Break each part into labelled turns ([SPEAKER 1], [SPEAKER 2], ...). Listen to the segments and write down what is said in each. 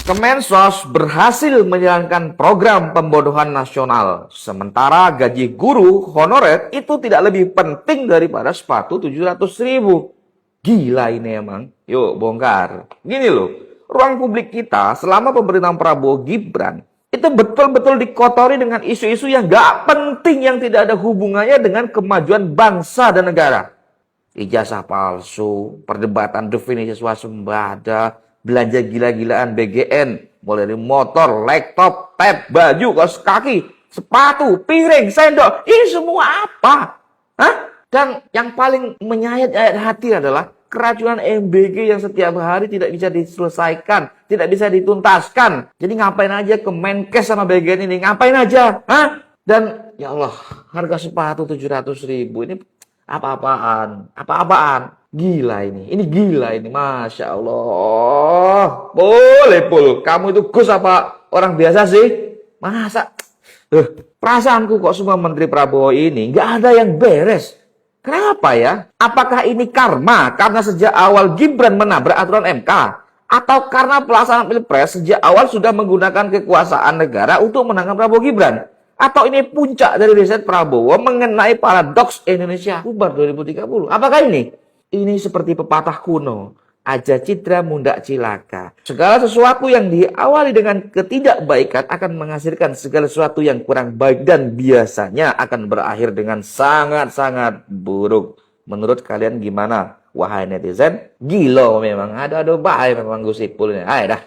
[SPEAKER 1] Kemensos berhasil menjalankan program pembodohan nasional. Sementara gaji guru honorer itu tidak lebih penting daripada sepatu 700.000. Gila ini emang. Yuk bongkar. Gini loh, ruang publik kita selama pemerintahan Prabowo Gibran itu betul-betul dikotori dengan isu-isu yang gak penting, yang tidak ada hubungannya dengan kemajuan bangsa dan negara. Ijazah palsu, perdebatan definisi swasembada, belanja gila-gilaan BGN, mulai dari motor, laptop, tab, baju, kaos kaki, sepatu, piring, sendok, ini semua apa? Hah? Dan yang paling menyayat hati adalah keracunan MBG yang setiap hari tidak bisa diselesaikan, tidak bisa dituntaskan. Jadi ngapain aja ke Menkes sama BGN ini, ngapain aja? Hah? Dan ya Allah, harga sepatu 700.000 ini apa-apaan? Apa-apaan? Gila ini gila ini, Masya Allah. Boleh Pul, kamu itu Gus apa orang biasa sih? Masa? Perasaanku kok semua Menteri Prabowo ini nggak ada yang beres. Kenapa ya? Apakah ini karma karena sejak awal Gibran menabrak aturan MK? Atau karena pelaksanaan Pilpres sejak awal sudah menggunakan kekuasaan negara untuk menangkan Prabowo Gibran? Atau ini puncak dari riset Prabowo mengenai paradoks Indonesia bubar 2030? Apakah ini? Ini seperti pepatah kuno, aja cidra mundak cilaka. Segala sesuatu yang diawali dengan ketidakbaikan akan menghasilkan segala sesuatu yang kurang baik dan biasanya akan berakhir dengan sangat-sangat buruk. Menurut kalian gimana? Wahai netizen, gila memang. Aduh bahaya memang Gus Ipul ini. Ayo dah.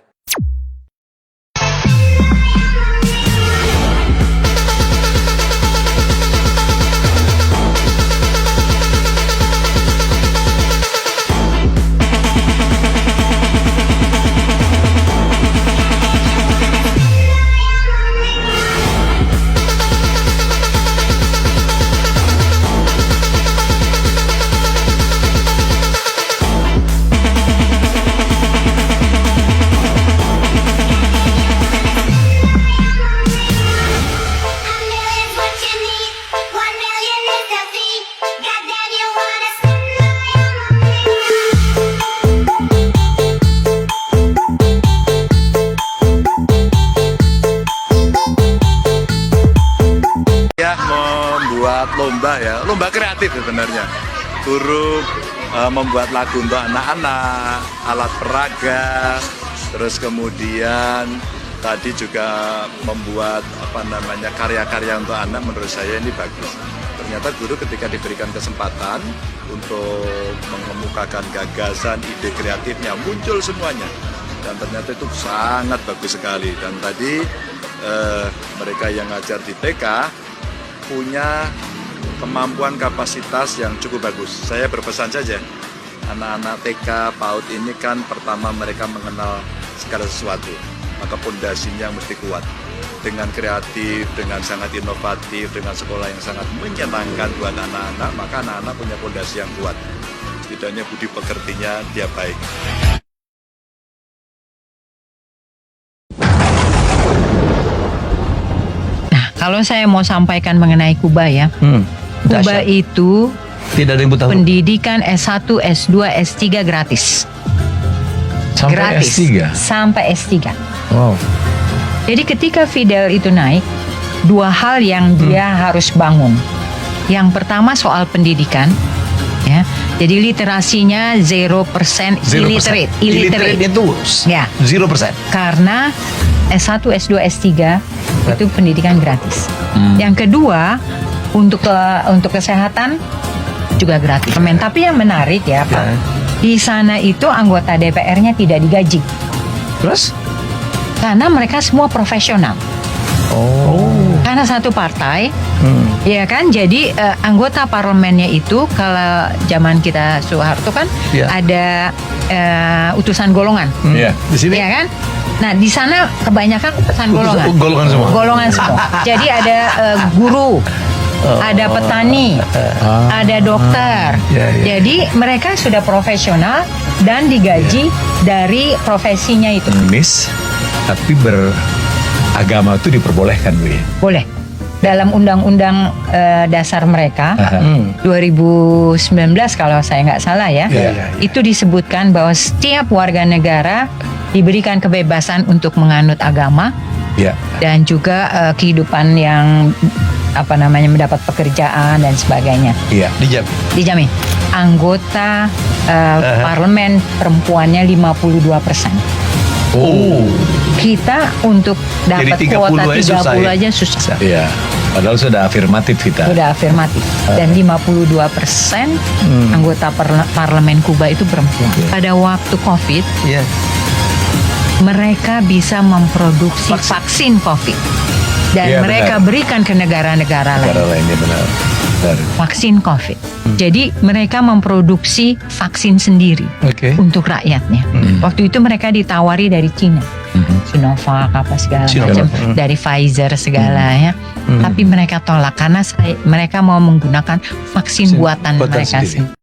[SPEAKER 2] Lomba kreatif sebenarnya. Guru membuat lagu untuk anak-anak, alat peraga, terus kemudian tadi juga membuat karya-karya untuk anak. Menurut saya ini bagus. Ternyata guru ketika diberikan kesempatan untuk mengemukakan gagasan, ide kreatifnya muncul semuanya, dan ternyata itu sangat bagus sekali. Dan tadi mereka yang ngajar di TK punya kemampuan kapasitas yang cukup bagus. Saya berpesan saja, anak-anak TK PAUD ini kan pertama mereka mengenal segala sesuatu, maka pondasinya mesti kuat. Dengan kreatif, dengan sangat inovatif, dengan sekolah yang sangat menyenangkan buat anak-anak, maka anak-anak punya pondasi yang kuat. Setidaknya budi pekertinya dia baik.
[SPEAKER 3] Nah, kalau saya mau sampaikan mengenai Kuba ya, Kuba itu
[SPEAKER 4] tidak ada yang buta
[SPEAKER 3] pendidikan S1, S2, S3 gratis.
[SPEAKER 4] sampai
[SPEAKER 3] Gratis.
[SPEAKER 4] S3.
[SPEAKER 3] Sampai S3.
[SPEAKER 4] Wow.
[SPEAKER 3] Jadi ketika Fidel itu naik, dua hal yang dia harus bangun. Yang pertama soal pendidikan, ya. Jadi literasinya 0% illiterate.
[SPEAKER 4] Illiterate itu
[SPEAKER 3] Ya.
[SPEAKER 4] 0%.
[SPEAKER 3] Karena S1, S2, S3 itu pendidikan gratis. Yang kedua, untuk kesehatan juga gratis. Tapi yang menarik ya Pak, di sana itu anggota DPR-nya tidak digaji.
[SPEAKER 4] Terus?
[SPEAKER 3] Karena mereka semua profesional. Karena satu partai, ya kan. Jadi anggota parlemennya itu kalau zaman kita Soeharto kan ada utusan golongan.
[SPEAKER 4] Di sini.
[SPEAKER 3] Ya kan? Nah, di sana kebanyakan utusan golongan.
[SPEAKER 4] Golongan semua.
[SPEAKER 3] Golongan semua. Jadi ada guru, ada petani, ada dokter. Jadi mereka sudah profesional dan digaji dari profesinya itu.
[SPEAKER 4] Komunis, tapi beragama itu diperbolehkan, Bu ya?
[SPEAKER 3] Boleh. Dalam undang-undang dasar mereka 2019 kalau saya nggak salah ya, itu disebutkan bahwa setiap warga negara diberikan kebebasan untuk menganut agama
[SPEAKER 4] Ya.
[SPEAKER 3] dan juga kehidupan yang mendapat pekerjaan dan sebagainya.
[SPEAKER 4] Iya.
[SPEAKER 3] Dijamin. Anggota parlemen perempuannya 52%.
[SPEAKER 4] Oh.
[SPEAKER 3] Kita untuk dapat
[SPEAKER 4] Jadi 30
[SPEAKER 3] kuota
[SPEAKER 4] aja
[SPEAKER 3] 30
[SPEAKER 4] susah ya?
[SPEAKER 3] aja susah.
[SPEAKER 4] Iya. Padahal sudah afirmatif kita.
[SPEAKER 3] Sudah afirmatif. Dan 52% anggota parlemen Kuba itu perempuan. Pada waktu COVID,
[SPEAKER 4] Iya.
[SPEAKER 3] mereka bisa memproduksi vaksin COVID. Dan
[SPEAKER 4] Iya,
[SPEAKER 3] mereka
[SPEAKER 4] benar.
[SPEAKER 3] berikan ke negara-negara lain.
[SPEAKER 4] Negara lainnya benar.
[SPEAKER 3] Vaksin COVID. Jadi mereka memproduksi vaksin sendiri
[SPEAKER 4] Oke.
[SPEAKER 3] untuk rakyatnya. Waktu itu mereka ditawari dari Cina, Sinovac apa segala
[SPEAKER 4] Sinovac.
[SPEAKER 3] macam, dari Pfizer segala ya. Tapi mereka tolak karena mereka mau menggunakan vaksin buatan mereka
[SPEAKER 4] sendiri.
[SPEAKER 3] sendiri.